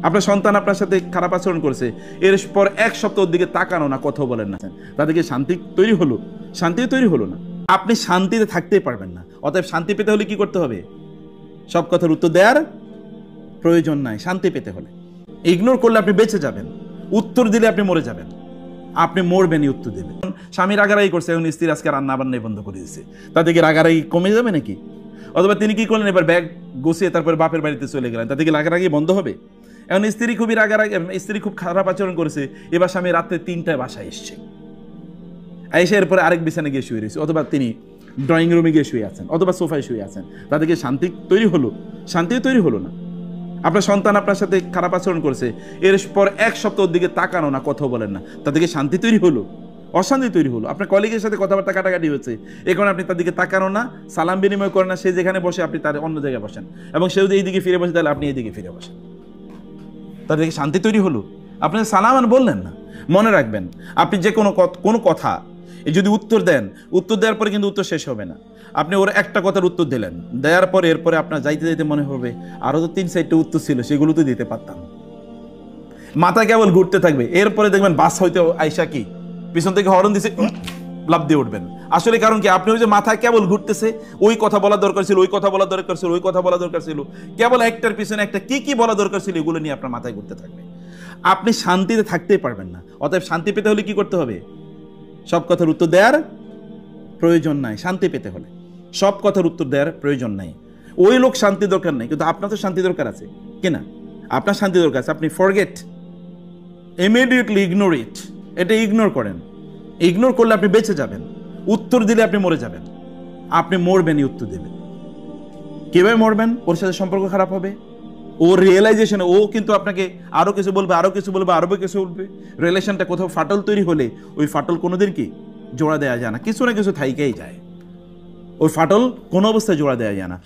আপনার সন্তান আপনার সাথে খারাপ আচরণ করছে, এরপর এক সপ্তাহের দিকে তাকানো না, কথা বলেন না, তাদেরকে শান্তি তৈরি হলো? শান্তিও তৈরি হলো না। আপনি শান্তিতে থাকতেই পারবেন না। অতএব শান্তি পেতে হলে কি করতে হবে? সব কথার উত্তর দেওয়ার প্রয়োজন নাই। শান্তি পেতে হলে ইগনোর করলে আপনি বেঁচে যাবেন, উত্তর দিলে আপনি মরে যাবেন। আপনি মরবেনই উত্তর দিলে। স্বামী রাগারাগি করছে, এখন স্ত্রী আজকে রান্না বান্নাই বন্ধ করে দিচ্ছে, তাদেরকে রাগারাগি কমে যাবে নাকি? অথবা তিনি কি করলেন, এবার ব্যাগ গুছিয়ে তারপরে বাপের বাড়িতে চলে গেলেন, তাদেরকে রাগারাগি বন্ধ হবে? এখন স্ত্রী খুবই রাগারাগি, স্ত্রী খুব খারাপ আচরণ করেছে, এবার স্বামী রাত্রে 3টায় বাসায় এসছে, এসে এরপরে আরেক বিছানে গিয়ে শুয়ে রয়েছে, অথবা তিনি ড্রয়িং রুমে গিয়ে শুয়ে আছেন, অথবা সোফায় শুয়ে আছেন, তাদেরকে শান্তি তৈরি হলো? শান্তিও তৈরি হলো না। আপনার সন্তান আপনার সাথে খারাপ আচরণ করছে, এরপর এক সপ্তাহের দিকে তাকানো না, কথা বলেন না, তাদেরকে শান্তি তৈরি হলো? অশান্তি তৈরি হলো। আপনার কলিগের সাথে কথাবার্তা কাটাকাটি হচ্ছে, এখন আপনি তাদেরকে তাকানো না, সালাম বিনিময় করেন না, সে যেখানে বসে আপনি তার অন্য জায়গায় বসেন, এবং সেও যদি এইদিকে ফিরে বসে তাহলে আপনি এইদিকে ফিরে বসেন, তাদেরকে শান্তি তৈরি হলো? আপনি সালাম আর বললেন না। মনে রাখবেন, আপনি যে কোনো কথা যদি উত্তর দেন, উত্তর দেওয়ার পরে কিন্তু উত্তর শেষ হবে না। আপনি ওর একটা কথার উত্তর দিলেন, দেওয়ার পরে এরপরে আপনার যাইতে যাইতে মনে হবে আরো তো 3-4টা উত্তর ছিল, সেগুলো তো দিতে পারতাম। মাথা কেবল ঘুরতে থাকবে, এরপরে দেখবেন বাস হইতে আইসা কি পিছন থেকে হরন দিছে, লাফ দিয়ে উঠবেন। আসলে কারণ কি, আপনি ওই যে মাথায় কেবল ঘুরতেছে, ওই কথা বলা দরকার ছিল, ওই কথা বলা দরকার ছিল, ওই কথা বলা দরকার ছিল, কেবল একটার পিছনে একটা কি বলা দরকার ছিল, এগুলো নিয়ে আপনার মাথায় ঘুরতে থাকবে। আপনি শান্তিতে থাকতেই পারবেন না। অতএব শান্তি পেতে হলে কি করতে হবে? সব কথার উত্তর দেওয়ার প্রয়োজন নাই। শান্তি পেতে হলে সব কথার উত্তর দেওয়ার প্রয়োজন নাই। ওই লোক শান্তি দরকার নাই, কিন্তু আপনার তো শান্তি দরকার আছে কিনা? আপনার শান্তি দরকার আছে, আপনি ফরগেট, ইমিডিয়েটলি ইগনোর ইট, এটা ইগনোর করেন। ইগনোর করলে আপনি বেঁচে যাবেন, উত্তর দিলে আপনি মরে যাবেন। আপনি মরবেনই উত্তর দিলে। কিভাবে মরবেন? ওর সাথে সম্পর্ক খারাপ হবে, ও রিয়েলাইজেশন, ও কিন্তু আপনাকে আরো কিছু বলবে, আরো কিছু বলবে, আরো কিছু বলবে। রিলেশনটা কোথাও ফাটল তৈরি হলে ওই ফাটল কোনোদিন কি জোড়া দেওয়া যায় না, কিছু না কিছু থাইকেই যায়। ওই ফাটল কোনো অবস্থায় জোড়া দেওয়া যায় না।